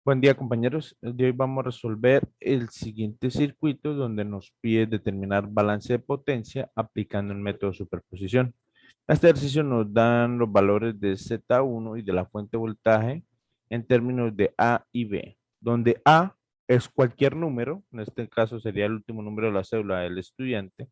Buen día, compañeros. El día de hoy vamos a resolver el siguiente circuito donde nos pide determinar balance de potencia aplicando el método de superposición. En este ejercicio nos dan los valores de Z1 y de la fuente de voltaje en términos de A y B, donde A es cualquier número, en este caso sería el último número de la cédula del estudiante,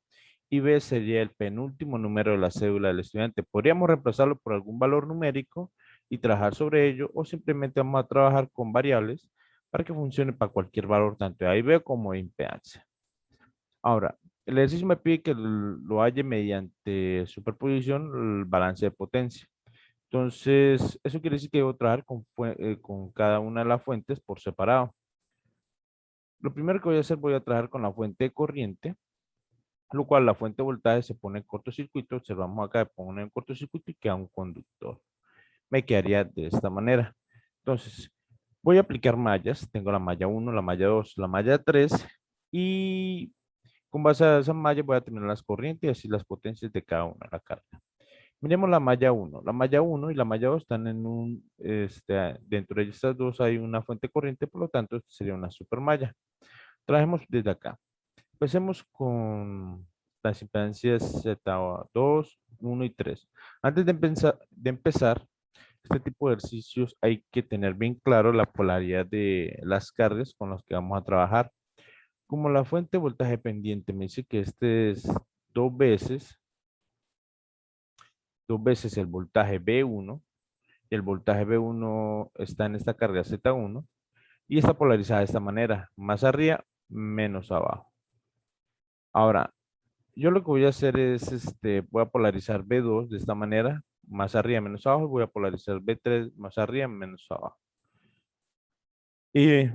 y B sería el penúltimo número de la cédula del estudiante. Podríamos reemplazarlo por algún valor numérico y trabajar sobre ello, o simplemente vamos a trabajar con variables para que funcione para cualquier valor, tanto de A y B como de impedancia. Ahora, el ejercicio me pide que lo halle mediante superposición el balance de potencia. Entonces, eso quiere decir que debo trabajar con cada una de las fuentes por separado. Lo primero que voy a hacer, voy a trabajar con la fuente de corriente, lo cual la fuente de voltaje se pone en cortocircuito. Observamos acá, pone en cortocircuito y queda un conductor. Me quedaría de esta manera. Entonces, voy a aplicar mallas. Tengo la malla 1, la malla 2, la malla 3 y con base a esa malla voy a tener las corrientes y así las potencias de cada una de la carga. Miremos la malla 1. La malla 1 y la malla 2 están en dentro de estas dos hay una fuente corriente, por lo tanto, esto sería una supermalla. Trajemos desde acá. Empecemos con las impedancias Z2, 1 y 3. Antes de empezar este tipo de ejercicios hay que tener bien claro la polaridad de las cargas con las que vamos a trabajar. Como la fuente de voltaje pendiente me dice que este es dos veces, dos veces el voltaje B1, y el voltaje B1 está en esta carga Z1, y está polarizada de esta manera, más arriba, menos abajo. Ahora, yo lo que voy a hacer es, voy a polarizar B2 de esta manera, más arriba, menos abajo, y voy a polarizar B3 más arriba, menos abajo. Y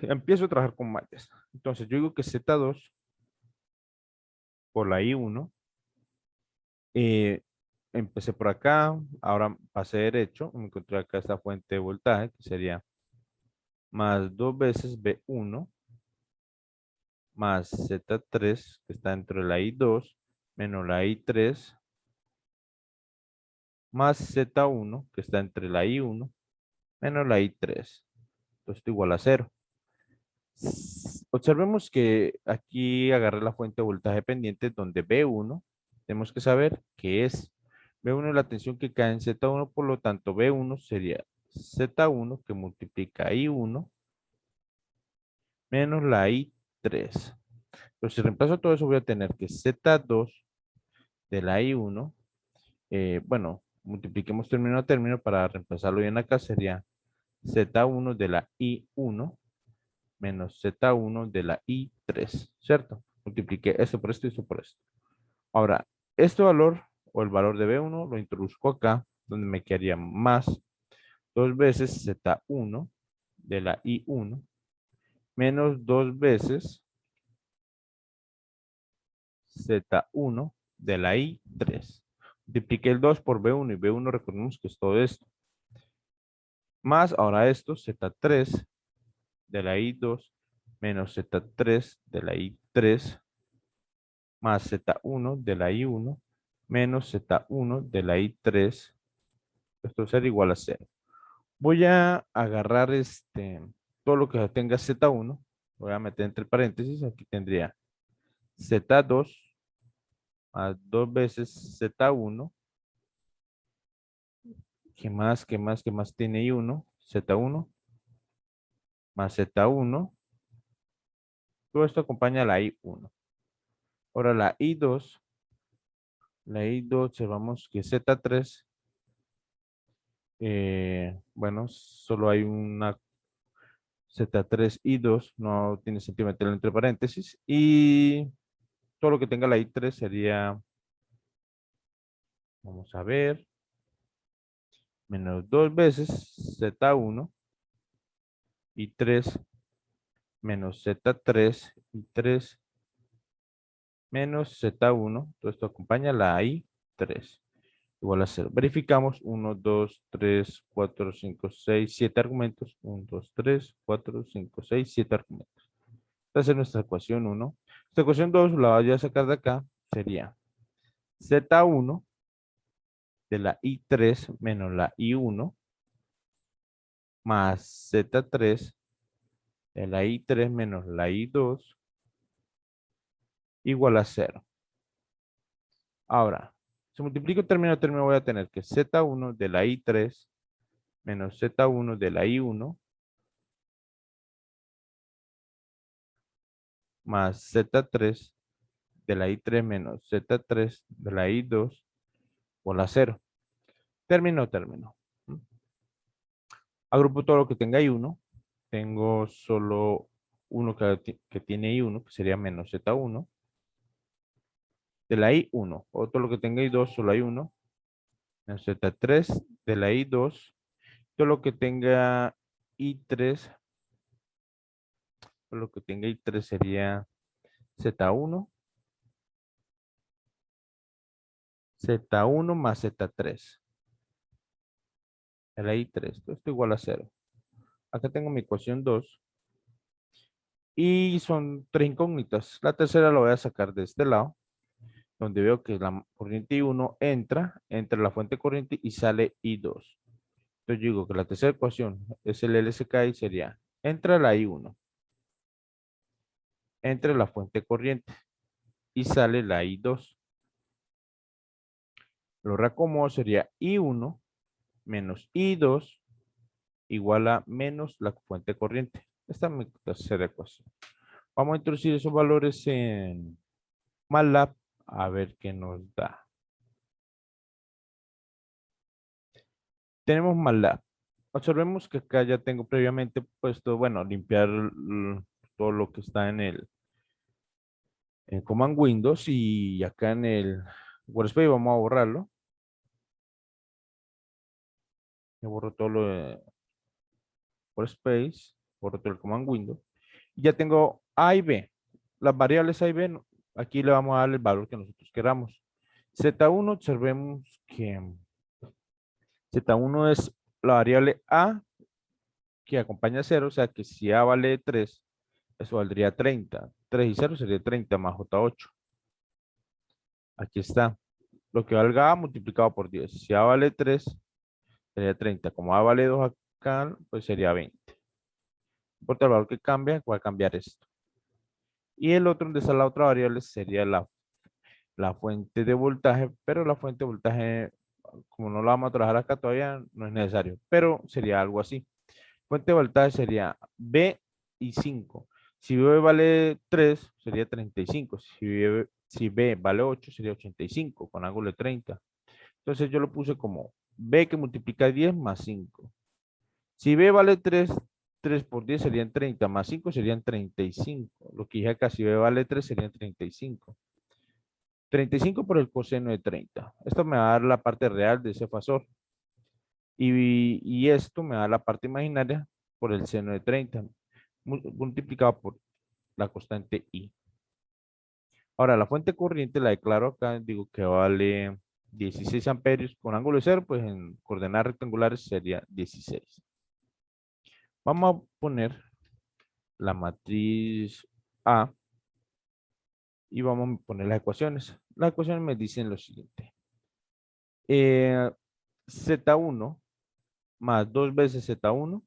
empiezo a trabajar con mallas. Entonces, yo digo que Z2 por la I1, eh, empecé por acá, ahora pasé derecho, me encontré acá esta fuente de voltaje, que sería más dos veces B1, más Z3, que está dentro de la I2, menos la I3, más Z1, que está entre la I1, menos la I3. Entonces, esto igual a cero. Observemos que aquí agarré la fuente de voltaje pendiente donde B1, tenemos que saber qué es. B1 es la tensión que cae en Z1, por lo tanto B1 sería Z1 que multiplica I1 menos la I3. Entonces, si reemplazo todo eso, voy a tener que Z2 de la I1, bueno, multipliquemos término a término para reemplazarlo bien acá, sería Z1 de la I1 menos Z1 de la I3, ¿cierto? Multipliqué esto por esto y esto por esto. Ahora, este valor o el valor de B1 lo introduzco acá, donde me quedaría más dos veces Z1 de la I1 menos dos veces Z1 de la I3. Multipliqué el 2 por B1 y B1 recordemos que es todo esto. Más ahora esto, Z3 de la I2 menos Z3 de la I3 más Z1 de la I1 menos Z1 de la I3. Esto será igual a 0. Voy a agarrar todo lo que tenga Z1. Voy a meter entre paréntesis. Aquí tendría Z2 más dos veces Z1. ¿Qué más? ¿Qué más? ¿Qué más tiene I1? Z1 más Z1. Todo esto acompaña a la I1. Ahora la I2 observamos que Z3, bueno, solo hay una Z3 I2, no tiene sentido meterlo entre paréntesis, y todo lo que tenga la I3 sería, vamos a ver, menos dos veces Z1 I3 menos Z3 I3 menos Z1, todo esto acompaña la I3. Igual a 0. Verificamos 1, 2, 3, 4, 5, 6, 7 argumentos. 1, 2, 3, 4, 5, 6, 7 argumentos. Esta es nuestra ecuación 1. Esta ecuación 2 la voy a sacar de acá. Sería Z1 de la I3 menos la I1 más Z3 de la I3 menos la I2 igual a 0. Ahora, si multiplico término a término voy a tener que Z1 de la I3 menos Z1 de la I1 más Z3 de la I3 menos Z3 de la I2 igual a 0. Término a término. Agrupo todo lo que tenga I1. Tengo solo uno que tiene I1, que sería menos Z1. De la I1. Otro lo que tenga I2, solo hay uno. Menos Z3 de la I2. Todo lo que tenga I3. Todo lo que tenga I3 sería Z1. Z1 más Z3. De la I3. Esto es igual a 0. Acá tengo mi ecuación 2. Y son tres incógnitas. La tercera la voy a sacar de este lado, donde veo que la corriente I1 entra la fuente corriente y sale I2. Entonces digo que la tercera ecuación es el LSK y sería, entra la I1, entra la fuente corriente y sale la I2. Lo reacomodo sería I1 menos I2 igual a menos la fuente corriente. Esta es mi tercera ecuación. Vamos a introducir esos valores en MATLAB a ver qué nos da. Tenemos MATLAB. Observemos que acá ya tengo previamente puesto, bueno, limpiar todo lo que está en Command Windows y acá en el Workspace vamos a borrarlo. Yo borro todo lo de Workspace, borro todo el Command Windows. Y ya tengo A y B. Las variables A y B, aquí le vamos a dar el valor que nosotros queramos. Z1, observemos que Z1 es la variable A que acompaña 0, o sea que si A vale 3, eso valdría 30. 3 y 0 sería 30 más J8. Aquí está. Lo que valga A multiplicado por 10. Si A vale 3, sería 30. Como A vale 2 acá, pues sería 20. No importa el valor que cambie, va a cambiar esto. Y el otro donde está la otra variable sería la fuente de voltaje, pero la fuente de voltaje, como no la vamos a trabajar acá todavía, no es necesario, pero sería algo así. Fuente de voltaje sería B y 5. Si B vale 3, sería 35. Si B vale 8, sería 85, con ángulo de 30. Entonces yo lo puse como B que multiplica 10 más 5. Si B vale 3, 3 por 10 serían 30, más 5 serían 35. Lo que dije acá, si B vale 3 serían 35. 35 por el coseno de 30. Esto me va a dar la parte real de ese fasor. Y esto me da la parte imaginaria por el seno de 30, multiplicado por la constante I. Ahora, la fuente corriente la declaro acá, digo que vale 16 amperios con ángulo de 0, pues en coordenadas rectangulares sería 16. Vamos a poner la matriz A y vamos a poner las ecuaciones. Las ecuaciones me dicen lo siguiente. Z1 más 2 veces Z1,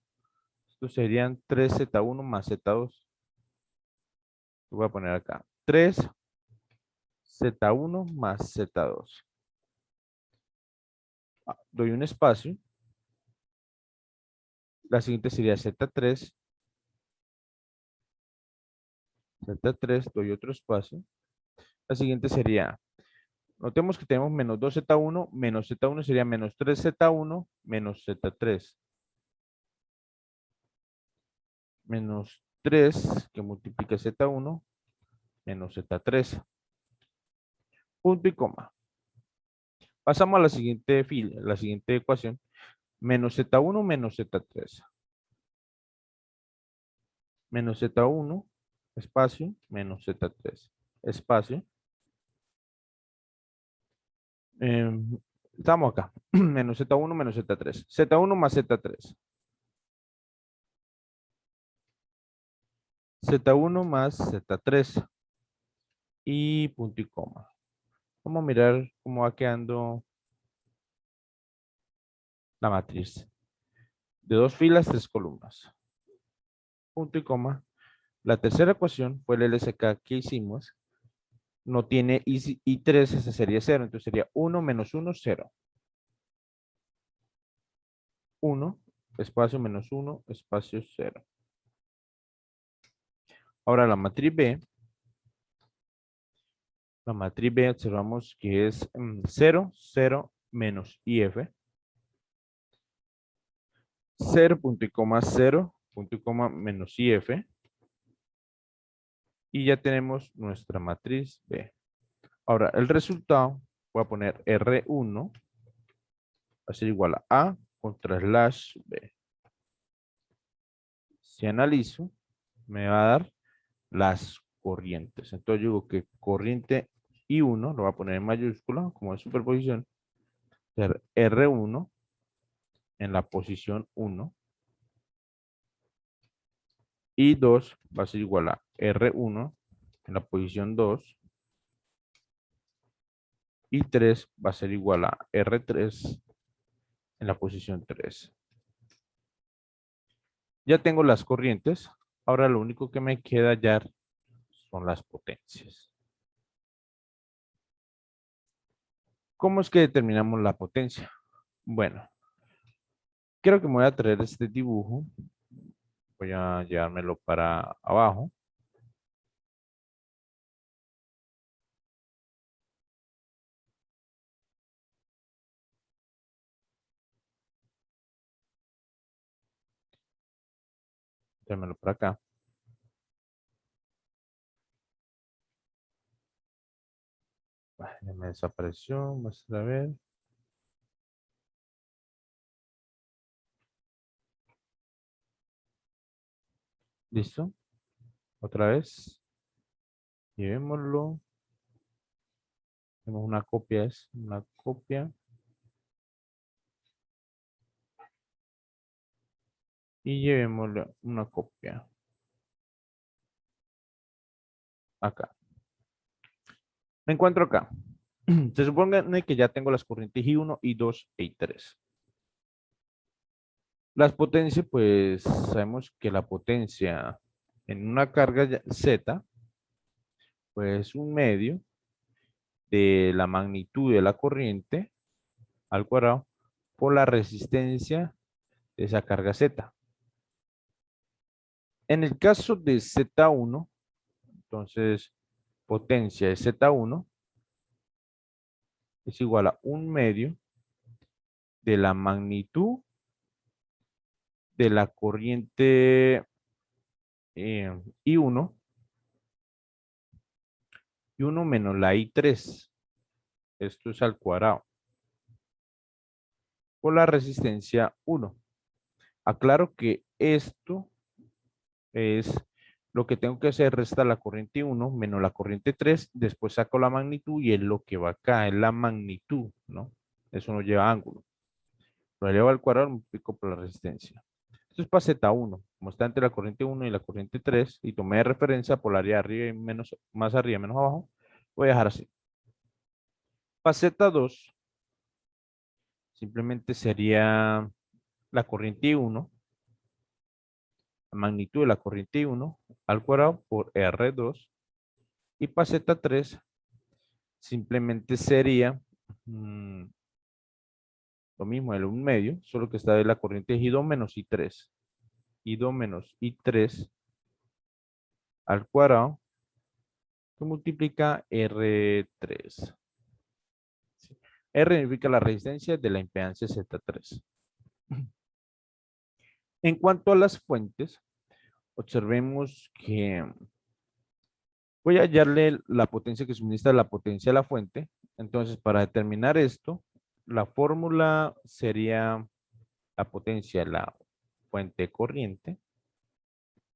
esto serían 3Z1 más Z2. Voy a poner acá 3Z1 más Z2. Doy un espacio. La siguiente sería Z3. Z3, doy otro espacio. La siguiente sería, notemos que tenemos menos 2Z1, menos Z1 sería menos 3Z1, menos Z3. Menos 3 que multiplica Z1, menos Z3. Punto y coma. Pasamos a la siguiente fila, la siguiente ecuación. Menos Z1 menos Z3. Menos Z1, espacio, menos Z3, espacio. Estamos acá. Menos Z1 menos Z3. Z1 más Z3. Z1 más Z3. Y punto y coma. Vamos a mirar cómo va quedando la matriz. de 2 filas, 3 columnas. Punto y coma. La tercera ecuación fue el LSK que hicimos. No tiene I3, ese sería 0. Entonces sería 1 menos 1, 0. 1, espacio menos 1, espacio 0. Ahora la matriz B. La matriz B observamos que es 0, 0 menos IF. 0, punto y coma, 0, punto y coma, menos IF. Y ya tenemos nuestra matriz B. Ahora, el resultado, voy a poner R1, va a ser igual a contra slash B. Si analizo, me va a dar las corrientes. Entonces yo digo que corriente I1, lo voy a poner en mayúscula, como es superposición, ser R1 en la posición 1. Y 2 va a ser igual a R1 en la posición 2. Y 3 va a ser igual a R3 en la posición 3. Ya tengo las corrientes. Ahora lo único que me queda hallar son las potencias. ¿Cómo es que determinamos la potencia? Bueno, creo que me voy a traer este dibujo. Voy a llevármelo para abajo. Tráemelo para acá. Ya me desapareció. Vamos a ver. Listo. Otra vez. Llevémoslo. Tenemos una copia. Es una copia. Y llevémosle una copia. Acá. Me encuentro acá. Se supone que ya tengo las corrientes I1, I2 e I3. Las potencias, pues sabemos que la potencia en una carga Z, pues un medio de la magnitud de la corriente al cuadrado por la resistencia de esa carga Z. En el caso de Z1, entonces potencia de Z1 es igual a un medio de la magnitud de la corriente I1 y 1 menos la I3. Esto es al cuadrado por la resistencia 1. Aclaro que esto es lo que tengo que hacer, resta la corriente 1 menos la corriente 3, después saco la magnitud y es lo que va acá, es la magnitud, ¿no? Eso no lleva ángulo. Lo elevo al cuadrado, multiplico por la resistencia. Esto es para Z1, como está entre la corriente 1 y la corriente 3, y tomé de referencia polaridad arriba y menos, más arriba, menos abajo, voy a dejar así. Para Z2, simplemente sería la corriente I1, la magnitud de la corriente I1 al cuadrado por R2, y para Z3 simplemente sería lo mismo, el 1 medio, solo que esta vez la corriente es I2 menos I3. I2 menos I3 al cuadrado que multiplica R3. R significa la resistencia de la impedancia Z3. En cuanto a las fuentes, observemos que voy a hallarle la potencia que suministra la potencia a la fuente. Entonces, para determinar esto, la fórmula sería la potencia de la fuente corriente.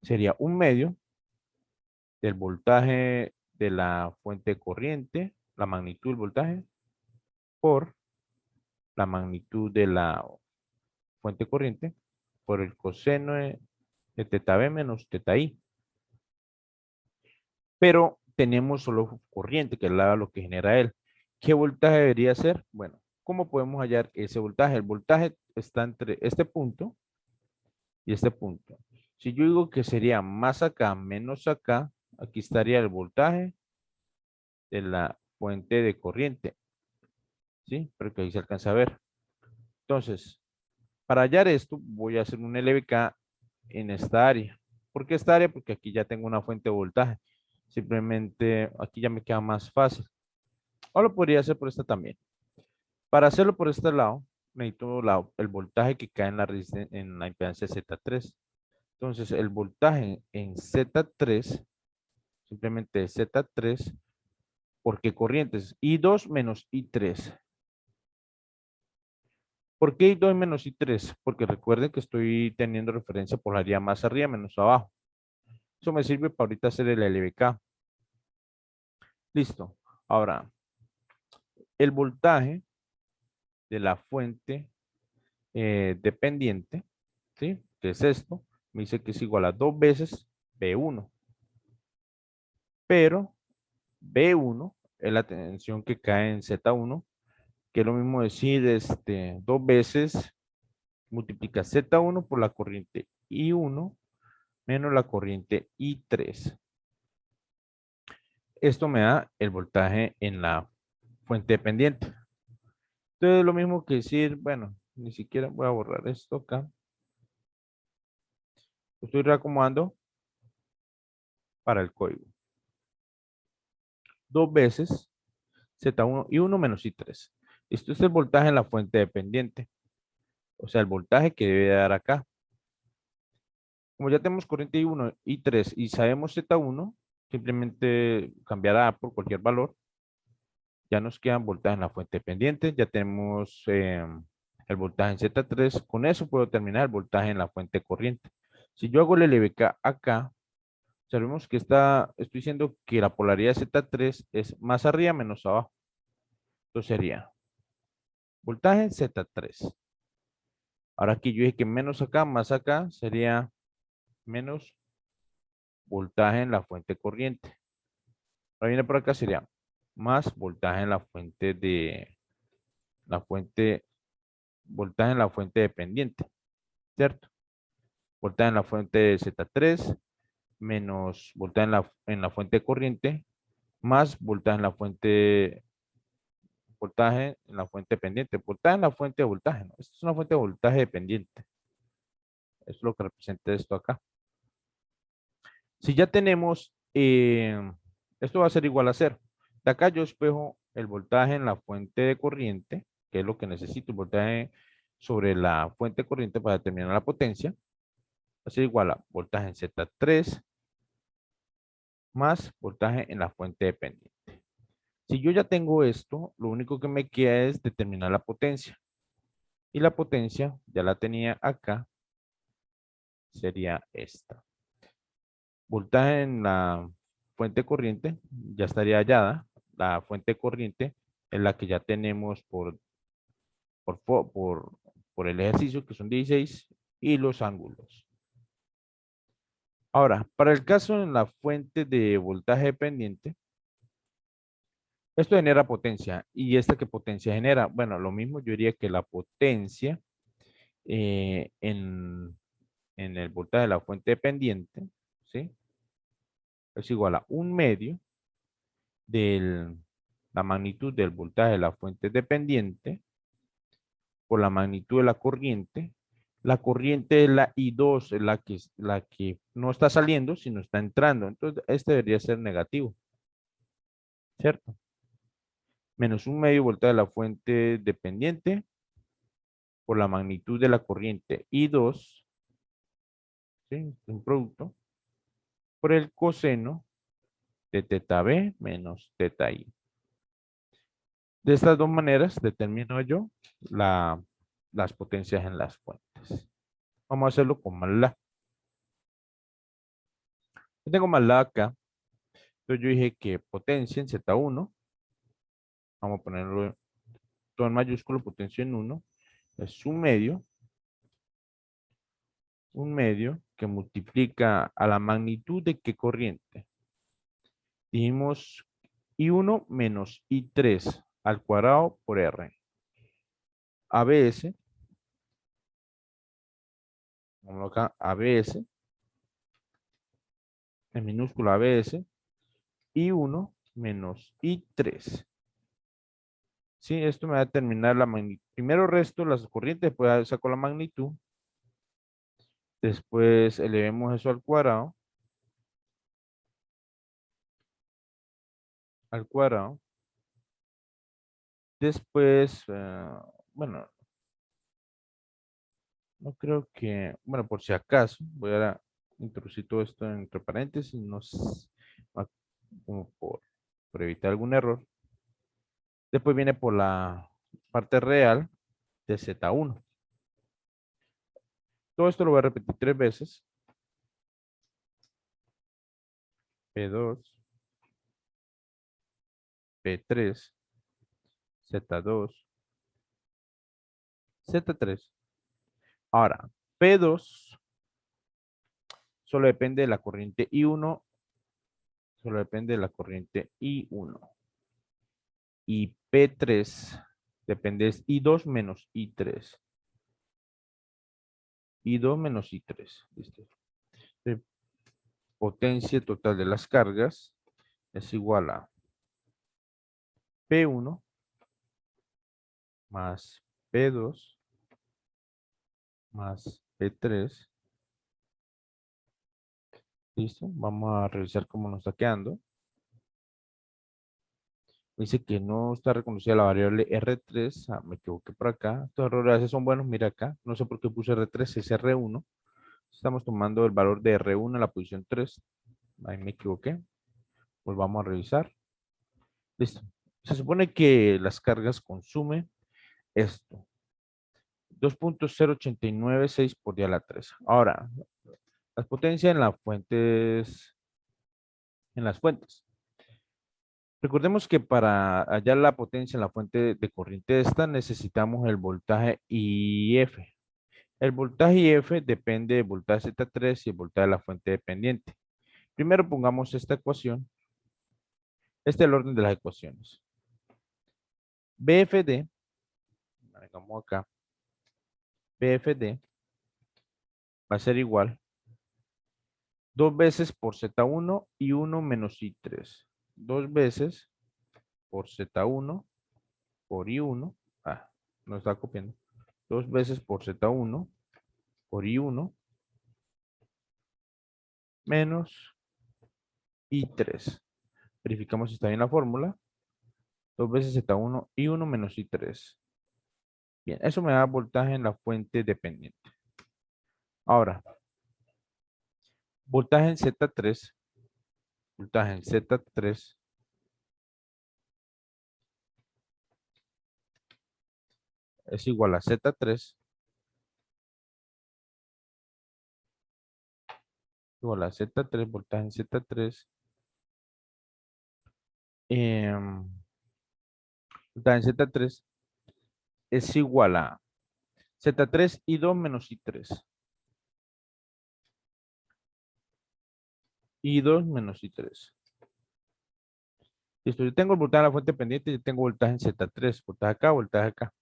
Sería un medio del voltaje de la fuente corriente, la magnitud del voltaje, por la magnitud de la fuente corriente, por el coseno de teta B menos teta I. Pero tenemos solo corriente, que es lo que genera él. ¿Qué voltaje debería ser? Bueno, ¿cómo podemos hallar ese voltaje? El voltaje está entre este punto y este punto. Si yo digo que sería más acá menos acá, aquí estaría el voltaje de la fuente de corriente, ¿sí? Porque ahí se alcanza a ver. Entonces, para hallar esto, voy a hacer un LBK en esta área. ¿Por qué esta área? Porque aquí ya tengo una fuente de voltaje. Simplemente aquí ya me queda más fácil. O lo podría hacer por esta también. Para hacerlo por este lado, necesito el voltaje que cae en en la impedancia Z3. Entonces, el voltaje en Z3, simplemente es Z3, porque corrientes I2 menos I3. ¿Por qué I2 menos I3? Porque recuerden que estoy teniendo referencia polaridad más arriba menos abajo. Eso me sirve para ahorita hacer el LBK. Listo. Ahora, el voltaje de la fuente dependiente, ¿sí? Que es esto, me dice que es igual a 2 veces B1. Pero B1 es la tensión que cae en Z1, que es lo mismo decir 2 veces multiplica Z1 por la corriente I1 menos la corriente I3. Esto me da el voltaje en la fuente dependiente. Entonces, lo mismo que decir, bueno, ni siquiera voy a borrar esto acá. Lo estoy reacomodando para el código. 2 veces Z1 y 1 menos I3. Esto es el voltaje en la fuente dependiente. O sea, el voltaje que debe dar acá. Como ya tenemos corriente I1, I3 y sabemos Z1, simplemente cambiará por cualquier valor. Ya nos quedan voltajes en la fuente dependiente. Ya tenemos el voltaje en Z3. Con eso puedo terminar el voltaje en la fuente corriente. Si yo hago el LBK acá, sabemos que estoy diciendo que la polaridad Z3 es más arriba menos abajo. Entonces sería voltaje en Z3. Ahora aquí yo dije que menos acá, más acá sería menos voltaje en la fuente corriente. Ahora viene por acá sería más voltaje en la fuente, voltaje en la fuente dependiente, ¿cierto? Voltaje en la fuente Z3 menos voltaje en la fuente corriente más voltaje en la fuente dependiente, voltaje en la fuente de voltaje, ¿no? Esta es una fuente de voltaje dependiente. Esto es lo que representa esto acá. Si ya tenemos, esto va a ser igual a 0. De acá yo espejo el voltaje en la fuente de corriente, que es lo que necesito, el voltaje sobre la fuente de corriente para determinar la potencia. Va a ser igual a voltaje en Z3 más voltaje en la fuente dependiente. Si yo ya tengo esto, lo único que me queda es determinar la potencia. Y la potencia, ya la tenía acá, sería esta. Voltaje en la fuente corriente ya estaría hallada. La fuente corriente es la que ya tenemos por, fo- por, por el ejercicio, que son 16, y los ángulos. Ahora, para el caso en la fuente de voltaje dependiente, esto genera potencia. ¿Y esta qué potencia genera? Bueno, lo mismo yo diría que la potencia eh, en, en el voltaje de la fuente dependiente, ¿sí? Es igual a un medio de la magnitud del voltaje de la fuente dependiente por la magnitud de la corriente. La corriente es la I2, es la que no está saliendo, sino está entrando. Entonces, este debería ser negativo, ¿cierto? Menos un medio voltaje de la fuente dependiente por la magnitud de la corriente I2, ¿sí? Un producto, por el coseno de teta B menos teta I. De estas dos maneras determino yo las potencias en las fuentes. Vamos a hacerlo con MATLAB. Yo tengo MATLAB acá. Entonces yo dije que potencia en Z1, vamos a ponerlo todo en mayúsculo, potencia en 1, es un medio que multiplica a la magnitud de qué corriente. Dijimos I1 menos I3 al cuadrado por R. ABS Vamos acá, ABS, en minúscula ABS, I1 menos I3. Sí, esto me va a determinar la magnitud. Primero resto las corrientes, después saco la magnitud. Después elevemos eso al cuadrado. Al cuadrado. Después, bueno, no creo que, bueno, por si acaso, voy a introducir todo esto entre paréntesis, no como por evitar algún error. Después viene por la parte real de Z1. Todo esto lo voy a repetir 3 veces. P2, P3, Z2, Z3. Ahora, P2 solo depende de la corriente I1, solo depende de la corriente I1. Y P3 depende es I2 menos I3. I2 menos I3. ¿Listo? Potencia total de las cargas es igual a P1 más P2 más P3. ¿Listo? Vamos a revisar cómo nos está quedando. Dice que no está reconocida la variable R3. Ah, me equivoqué por acá. Estos errores a veces son buenos. Mira acá. No sé por qué puse R3, es R1. Estamos tomando el valor de R1 en la posición 3. Ahí me equivoqué. Pues vamos a revisar. Listo. Se supone que las cargas consumen esto. 2.0896 por día a la 3. Ahora, las potencias en las fuentes. Recordemos que para hallar la potencia en la fuente de corriente esta necesitamos el voltaje IF. El voltaje IF depende del voltaje Z3 y el voltaje de la fuente dependiente. Primero pongamos esta ecuación. Este es el orden de las ecuaciones. BFD, agregamos acá, BFD va a ser igual 2 veces por Z1 y 1 menos I3. 2 veces por Z1 por I1. Ah, no está copiando. 2 veces por Z1 por I1 menos I3. Verificamos si está bien la fórmula. 2 veces Z1 I1 menos I3. Bien, eso me da voltaje en la fuente dependiente. Ahora, voltaje en Z3. Voltaje en Z3 es igual a Z3 igual a Z3, voltaje en Z3. Voltaje en Z3 es igual a Z3 I2 menos I3. I2 menos I3. Listo, yo tengo el voltaje en la fuente pendiente, yo tengo voltaje en Z3, voltaje acá, voltaje acá.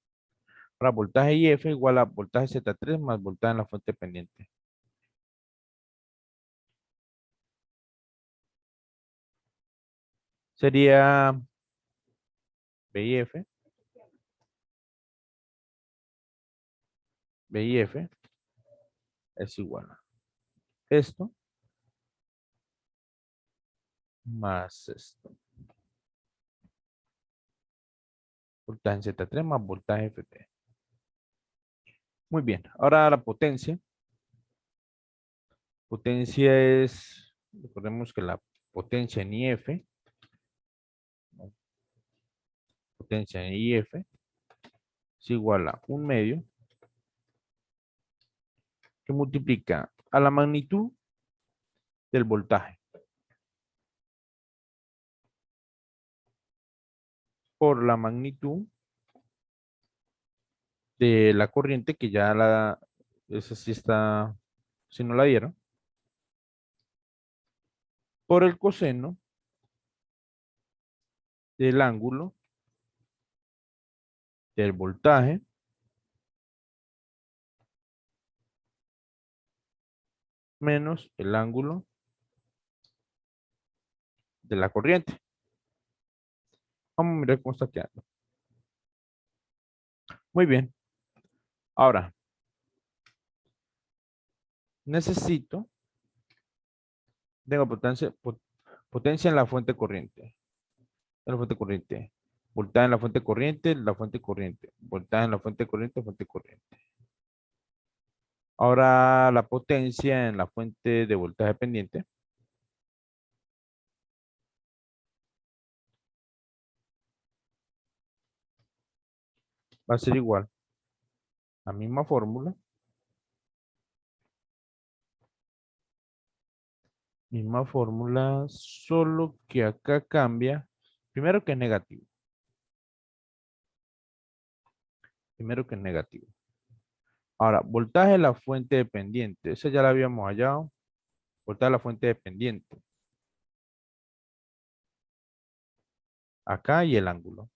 Ahora, voltaje IF igual a voltaje Z3 más voltaje en la fuente pendiente. Sería BIF. BIF es igual a esto más esto. Voltaje en Z3 más voltaje FP. Muy bien, ahora la potencia. Potencia es, recordemos que la potencia en IF, potencia en IF es igual a 1/2 que multiplica a la magnitud del voltaje por la magnitud de la corriente que ya esa sí está, si no la dieron, por el coseno del ángulo del voltaje menos el ángulo de la corriente. Vamos a mirar cómo está quedando. Muy bien. Ahora, necesito, tengo potencia en la fuente corriente. En la fuente corriente. Voltaje en la fuente corriente. Voltaje en la fuente corriente. Ahora la potencia en la fuente de voltaje pendiente va a ser igual a la misma fórmula, solo que acá cambia, primero que es negativo, primero que es negativo. Ahora, voltaje de la fuente dependiente, esa ya la habíamos hallado, voltaje de la fuente dependiente, acá y el ángulo.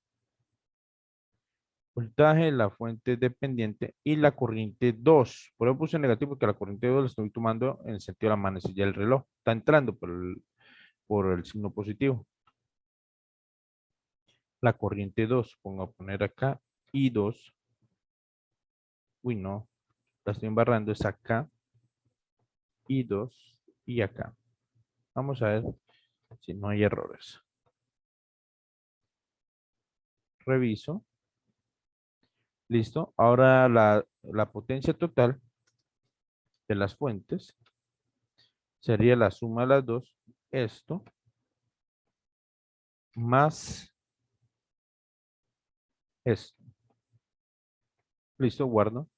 Voltaje de la fuente dependiente y la corriente 2. Por eso puse negativo porque la corriente 2 la estoy tomando en el sentido de la manecilla del reloj. Está entrando por el signo positivo. La corriente 2, pongo a poner acá, y 2. Uy, no, la estoy embarrando, es acá, y 2, y acá. Vamos a ver si no hay errores. Reviso. Listo. Ahora la potencia total de las fuentes sería la suma de las dos. Esto más esto. Listo, guardo.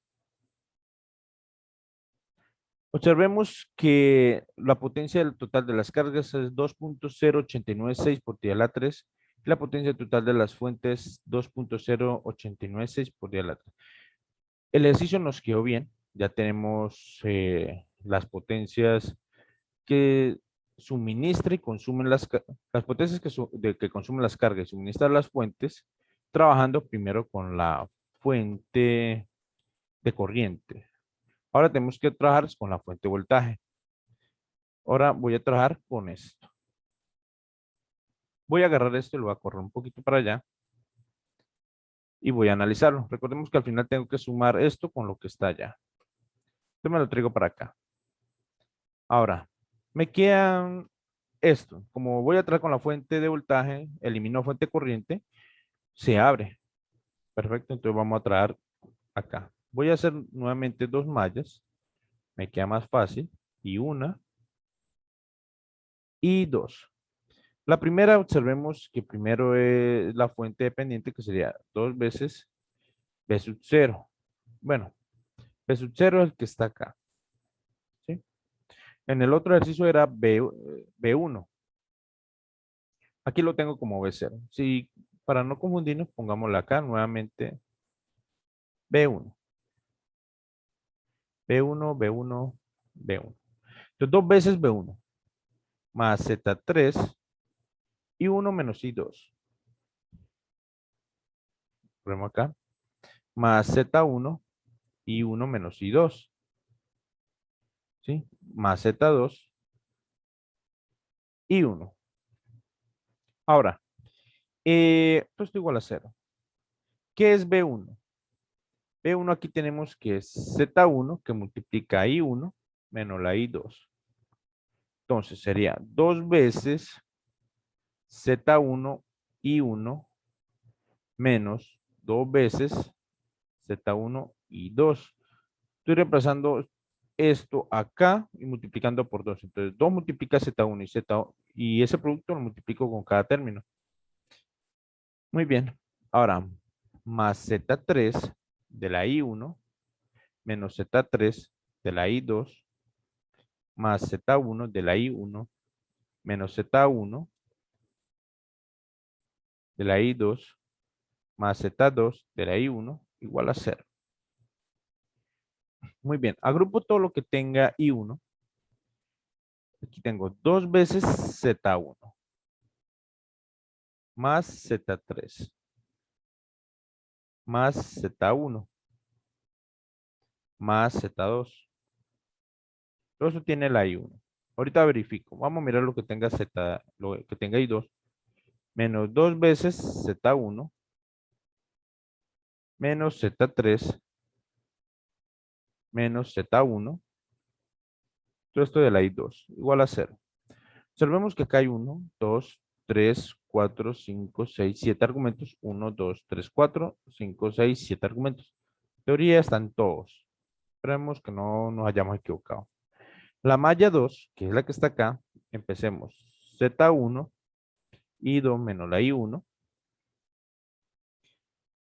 Observemos que la potencia del total de las cargas es 2.0896 por 10 a la 3 y la potencia total de las fuentes 2.0896 por 10 a la 3. El ejercicio nos quedó bien. Ya tenemos las potencias que suministra y consumen las potencias que consumen las cargas y suministran las fuentes, trabajando primero con la fuente de corriente. Ahora tenemos que trabajar con la fuente de voltaje. Ahora voy a trabajar con esto. Voy a agarrar esto y lo voy a correr un poquito para allá y voy a analizarlo. Recordemos que al final tengo que sumar esto con lo que está allá. Yo me lo traigo para acá. Ahora, me quedan esto. Como voy a trabajar con la fuente de voltaje, elimino fuente corriente, se abre. Perfecto, entonces vamos a traer acá. Voy a hacer nuevamente dos mallas. Me queda más fácil. Y una y dos. La primera, observemos que primero es la fuente dependiente, que sería 2 veces B sub 0. Bueno, B sub 0 es el que está acá. ¿Sí? En el otro ejercicio era B1. Aquí lo tengo como B0. Si, para no confundirnos, pongámoslo acá nuevamente B1. B1, B1, B1. Entonces, 2 veces B1 más Z3 y 1 menos I2. Ponemos acá. Más Z1 y 1 menos I2. ¿Sí? Más Z2 y 1. Ahora, esto es igual a 0. ¿Qué es B1? B1 aquí tenemos que es Z1 que multiplica I1 menos la I2. Entonces sería 2 veces Z1 I1 menos 2 veces Z1 I2. Estoy reemplazando esto acá y multiplicando por 2. Entonces 2 multiplica Z1 y Z1 y ese producto lo multiplico con cada término. Muy bien. Ahora, más Z3 de la I1 menos Z3 de la I2 más Z1 de la I1 menos Z1 de la I2 más Z2 de la I1 igual a 0. Muy bien. Agrupo todo lo que tenga I1. Aquí tengo 2 veces Z1 más Z3 más Z1 más Z2 Todo eso tiene la I1. Ahorita verifico. Vamos a mirar lo que tenga Z, lo que tenga I2. Menos 2 veces Z1 menos Z3 menos Z1. Todo esto de la I2 igual a 0. Observemos que acá hay 1, 2, 3, 4, 5, 6, 7 argumentos. 1, 2, 3, 4, 5, 6, 7 argumentos. En teoría están todos. Esperemos que no nos hayamos equivocado. La malla 2, que es la que está acá, empecemos. Z1, I2 menos la I1,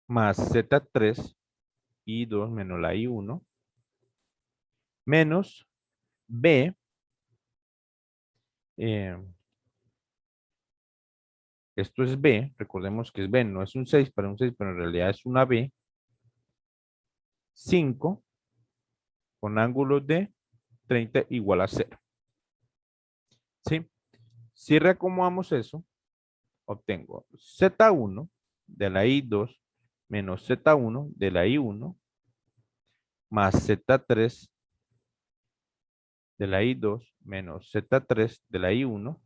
más Z3, I2 menos la I1, menos B, eh, esto es B, recordemos que es B, no es un 6 para un 6, pero en realidad es una B, 5 con ángulo de 30 igual a 0. ¿Sí? Si reacomodamos eso, obtengo Z1 de la I2 menos Z1 de la I1 más Z3 de la I2 menos Z3 de la I1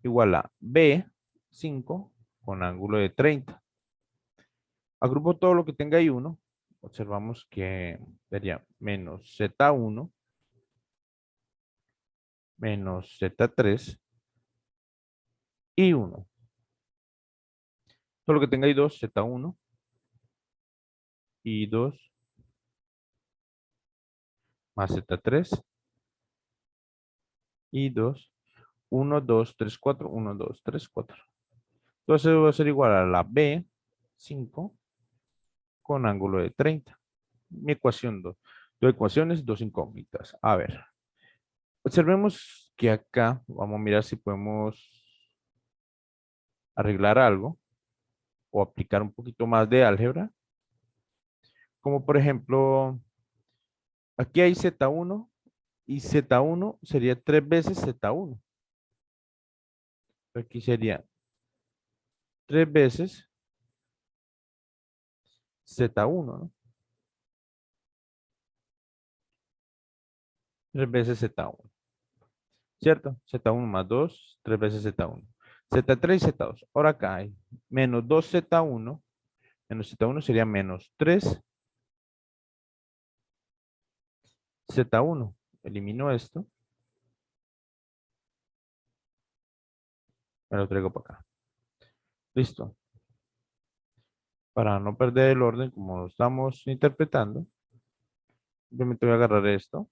igual a B5 con ángulo de 30. Agrupo todo lo que tenga I1. Observamos que sería menos Z1 menos Z3 I1. Todo lo que tenga I2, Z1, I2 más Z3, I2, 1, 2, 3, 4, 1, 2, 3, 4. Entonces va a ser igual a la B5 con ángulo de 30. Mi ecuación 2. Dos ecuaciones, dos incógnitas. A ver, observemos que acá vamos a mirar si podemos arreglar algo o aplicar un poquito más de álgebra. Como por ejemplo, aquí hay Z1 y Z1 sería 3 veces Z1. Aquí sería 3 veces Z1, ¿no? 3 veces Z1. ¿Cierto? Z1 más 2, 3 veces Z1. Z3 y Z2. Ahora acá hay menos 2Z1. Menos Z1 sería menos 3 Z1. Elimino esto. Me lo traigo para acá. Listo. Para no perder el orden como lo estamos interpretando, simplemente voy a agarrar esto.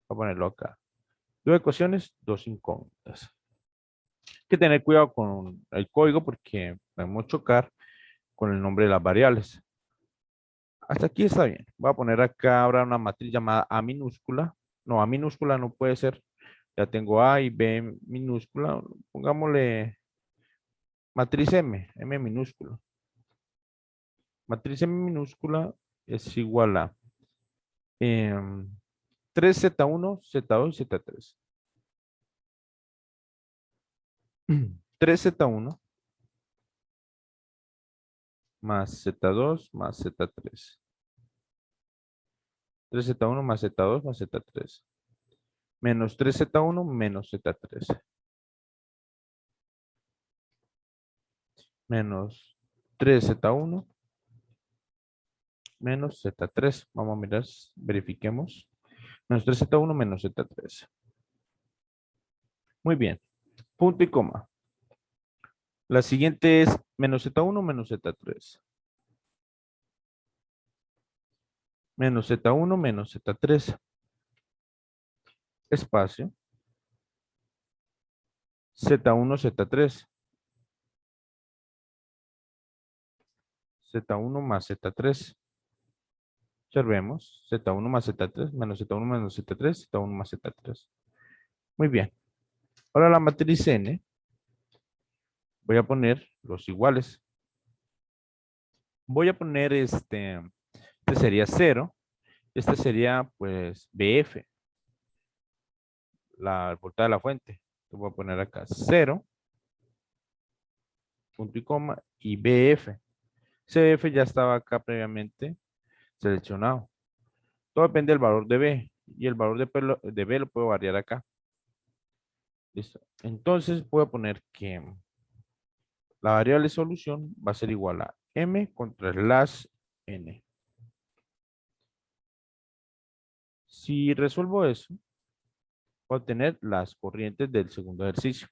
Voy a ponerlo acá. Dos ecuaciones, dos incógnitas. Hay que tener cuidado con el código porque podemos chocar con el nombre de las variables. Hasta aquí está bien. Voy a poner acá ahora una matriz llamada A minúscula. No, A minúscula no puede ser. Ya tengo A y B minúscula. Pongámosle matriz M minúscula. Matriz M minúscula es igual a 3Z1, Z2 y Z3. 3Z1 más Z2 más Z3. 3Z1 más Z2 más Z3. Menos 3Z1 menos Z3. Menos 3Z1 menos Z3. Vamos a mirar, verifiquemos. Menos 3Z1 menos Z3. Muy bien. Punto y coma. La siguiente es menos Z1 menos Z3. Menos Z1 menos Z3. Espacio. Z1 Z3. Z1 más Z3. Observemos. Z1 más Z3 menos Z1 menos Z3. Z1 más Z3. Muy bien. Ahora la matriz N. Voy a poner los iguales. Voy a poner este sería 0. Este sería pues BF. La voltada de la fuente. Voy a poner acá 0. Punto y coma. Y BF. CF ya estaba acá previamente seleccionado. Todo depende del valor de B. y el valor de B lo puedo variar acá. Listo. Entonces voy a poner que la variable solución va a ser igual a m contra slash n. Si resuelvo eso, voy a obtener las corrientes del segundo ejercicio.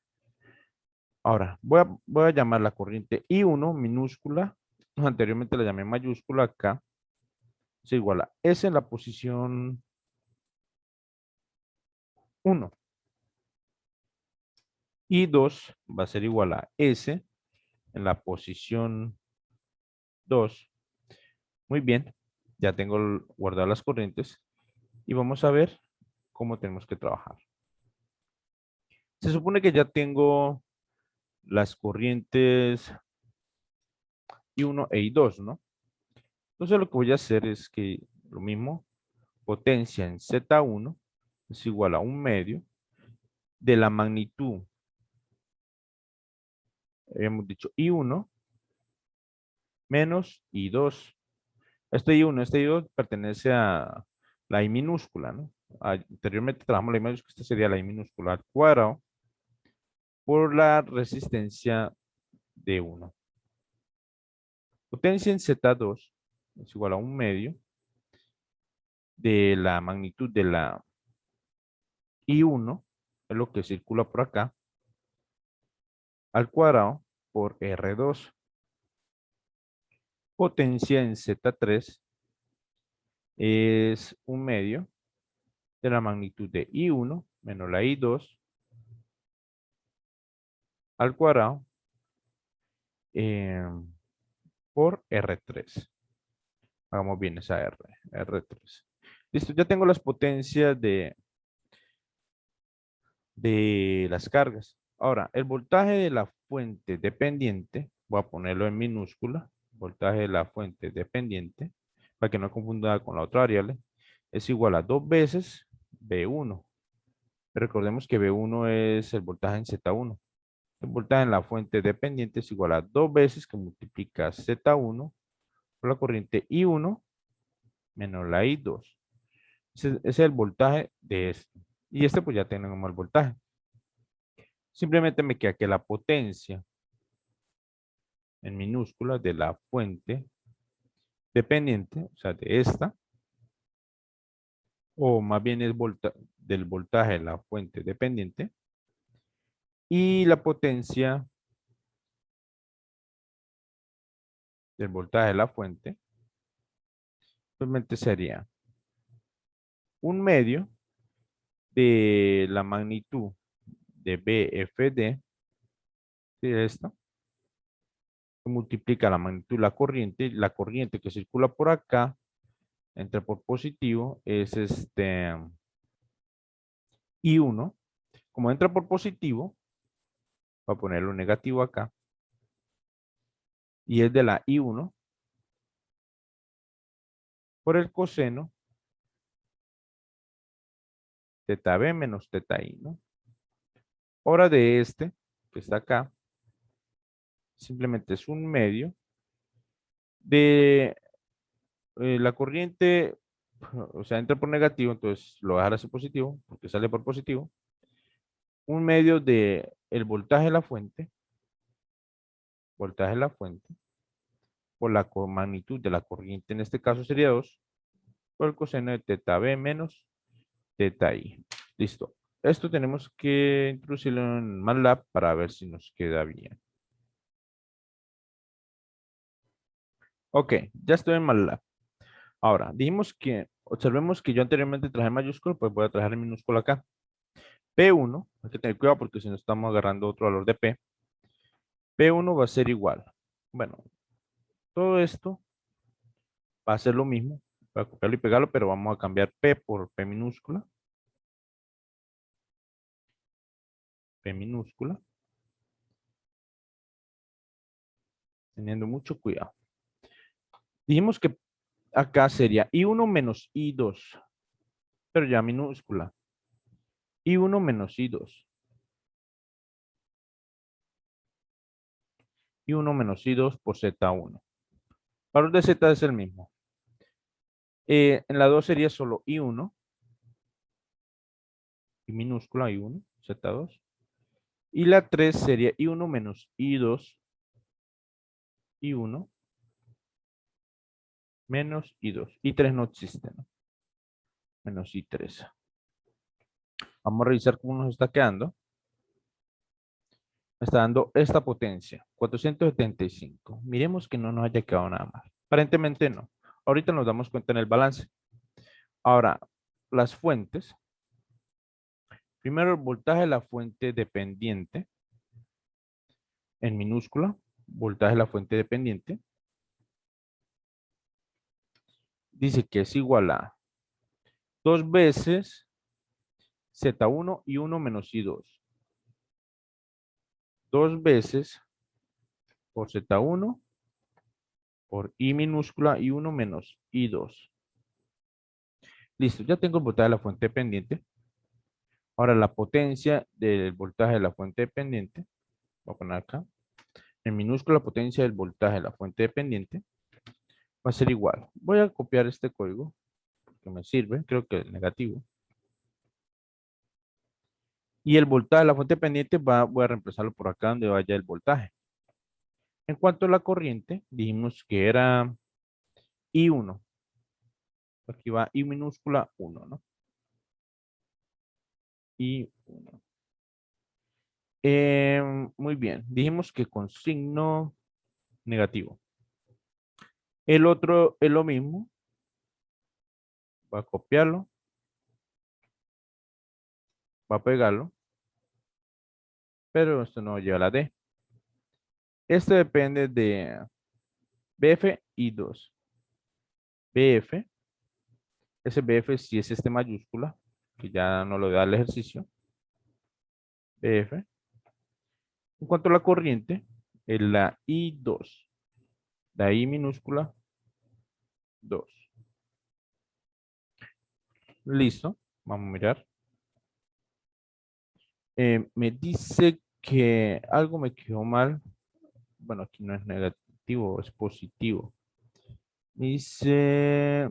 Ahora, voy a llamar la corriente I1 minúscula. Anteriormente la llamé mayúscula acá. Es igual a S en la posición 1. I2 va a ser igual a S en la posición 2. Muy bien. Ya tengo guardadas las corrientes. Y vamos a ver cómo tenemos que trabajar. Se supone que ya tengo las corrientes I1 e I2, ¿no? Entonces lo que voy a hacer es que lo mismo, potencia en Z1 es igual a un medio de la magnitud, hemos dicho I1 menos I2. Este I1, este I2 pertenece a la I minúscula, ¿no? Anteriormente trabajamos la I mayúscula, esta sería la I minúscula al cuadrado por la resistencia de 1. Potencia en Z2 es igual a un medio de la magnitud de la I1, es lo que circula por acá, al cuadrado por R2. Potencia en Z3 es un medio de la magnitud de I1 menos la I2 al cuadrado por R3. Hagamos bien esa R3. Listo, ya tengo las potencias de las cargas. Ahora, el voltaje de la fuente dependiente, voy a ponerlo en minúscula, voltaje de la fuente dependiente, para que no confunda con la otra variable, es igual a 2 veces V1. Recordemos que V1 es el voltaje en Z1. El voltaje en la fuente dependiente es igual a 2 veces que multiplica Z1 por la corriente I1 menos la I2. Ese es el voltaje de este. Y este pues ya tenemos el voltaje. Simplemente me queda que la potencia en minúsculas de la fuente dependiente, o sea, de esta, o más bien es del voltaje de la fuente dependiente, y la potencia del voltaje de la fuente, simplemente sería un medio de la magnitud de BFD, de esta, que multiplica la magnitud de la corriente que circula por acá, entra por positivo, es I1. Como entra por positivo, voy a ponerlo negativo acá, y es de la I1 por el coseno teta B menos teta I, ¿no? Ahora de este, que está acá, simplemente es un medio de la corriente, o sea, entra por negativo, entonces lo voy a dejar así positivo, porque sale por positivo. Un medio de el voltaje de la fuente, por la magnitud de la corriente, en este caso sería 2, por el coseno de teta B menos teta I. Listo. Esto tenemos que introducirlo en MATLAB para ver si nos queda bien. Ok, ya estoy en MATLAB. Ahora, dijimos que, observemos que yo anteriormente traje mayúscula, pues voy a traer en minúscula acá. P1, hay que tener cuidado porque si no estamos agarrando otro valor de P. P1 va a ser igual. Bueno, todo esto va a ser lo mismo. Voy a copiarlo y pegarlo, pero vamos a cambiar P por P minúscula. P minúscula. Teniendo mucho cuidado. Dijimos que acá sería I1 menos I2, pero ya minúscula. I1 menos I2. I1 menos I2 por Z1. El valor de Z es el mismo. En la 2 sería solo I1 I minúscula I1, Z2. Y la 3 sería I1 menos I2, I1 menos I2. I3 no existe, ¿no? Menos I3. Vamos a revisar cómo nos está quedando. Me está dando esta potencia, 475. Miremos que no nos haya quedado nada más. Aparentemente no. Ahorita nos damos cuenta en el balance. Ahora, las fuentes. Primero el voltaje de la fuente dependiente. En minúscula, voltaje de la fuente dependiente. Dice que es igual a 2 veces Z1 y 1 menos I2. 2 veces por Z1 por I minúscula y 1 menos I2. Listo, ya tengo el voltaje de la fuente dependiente. Ahora la potencia del voltaje de la fuente dependiente. Voy a poner acá. En minúscula potencia del voltaje de la fuente dependiente va a ser igual. Voy a copiar este código que me sirve, creo que el negativo. Y el voltaje de la fuente dependiente voy a reemplazarlo por acá donde vaya el voltaje. En cuanto a la corriente, dijimos que era I1. Aquí va I minúscula 1, ¿no? I1. Muy bien, dijimos que con signo negativo. El otro es lo mismo. Va a copiarlo. Va a pegarlo. Pero esto no lleva a la D. Esto depende de BF y 2. BF. Ese BF si es este mayúscula, que ya no lo da el ejercicio. BF. En cuanto a la corriente, es la I2. La I minúscula 2. Listo. Vamos a mirar. Me dice que algo me quedó mal. Bueno, aquí no es negativo, es positivo. Me dice,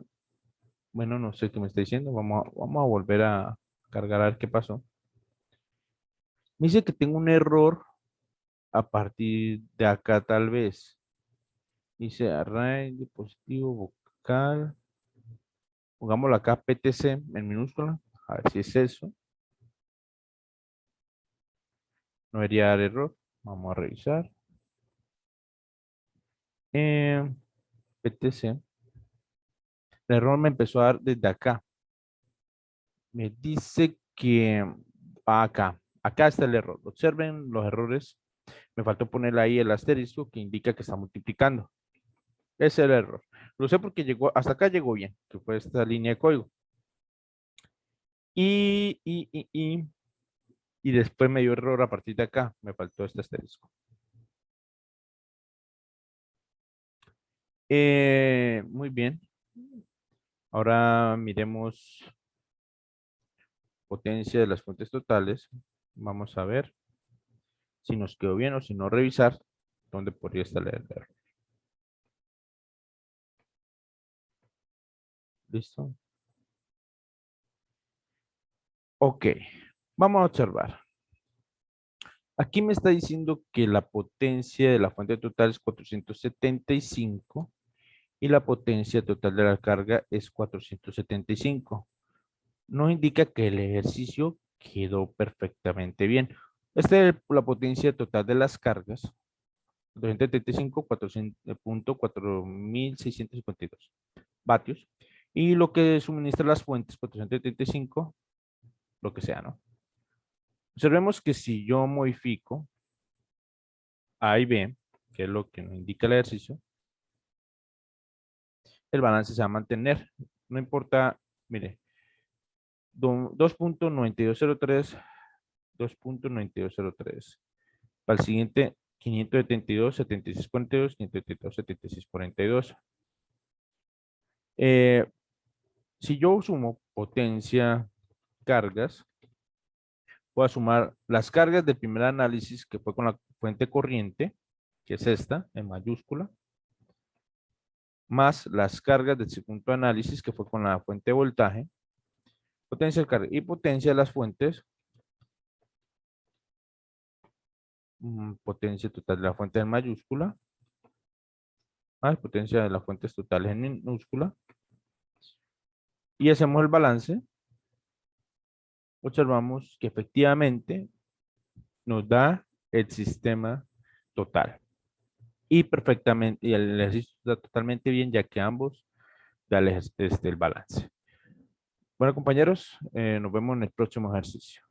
bueno, no sé qué me está diciendo. Vamos a volver a cargar a ver qué pasó. Me dice que tengo un error a partir de acá tal vez. Dice array dispositivo vocal. Pongámoslo acá PTC en minúscula. A ver si es eso. No debería dar error. Vamos a revisar. PTC. El error me empezó a dar desde acá. Me dice que acá está el error. Observen los errores. Me faltó poner ahí el asterisco que indica que está multiplicando. Ese es el error. Lo sé porque llegó, hasta acá llegó bien, que fue esta línea de código. Y después me dio error a partir de acá. Me faltó este asterisco. Muy bien. Ahora miremos potencia de las fuentes totales. Vamos a ver si nos quedó bien o si no revisar dónde podría estar el error. ¿Listo? Ok. Vamos a observar. Aquí me está diciendo que la potencia de la fuente total es 475 y la potencia total de la carga es 475. Nos indica que el ejercicio quedó perfectamente bien. Esta es la potencia total de las cargas. 275, 400.4652 vatios. Y lo que suministra las fuentes, 475, lo que sea, ¿no? Observemos que si yo modifico A y B, que es lo que nos indica el ejercicio, el balance se va a mantener. No importa, mire, 2.9203, 2.9203. Para el siguiente, 572, 7642, 572, 7642. Si yo sumo potencia, cargas, voy a sumar las cargas del primer análisis que fue con la fuente corriente, que es esta, en mayúscula, más las cargas del segundo análisis que fue con la fuente de voltaje, Potencia del carga y potencia de las fuentes. Potencia total de la fuente en mayúscula. Potencia de las fuentes totales en minúscula. Y hacemos el balance. Observamos que efectivamente nos da el sistema total. Y perfectamente, y el ejercicio está totalmente bien, ya que ambos dan el balance. Bueno, compañeros, nos vemos en el próximo ejercicio.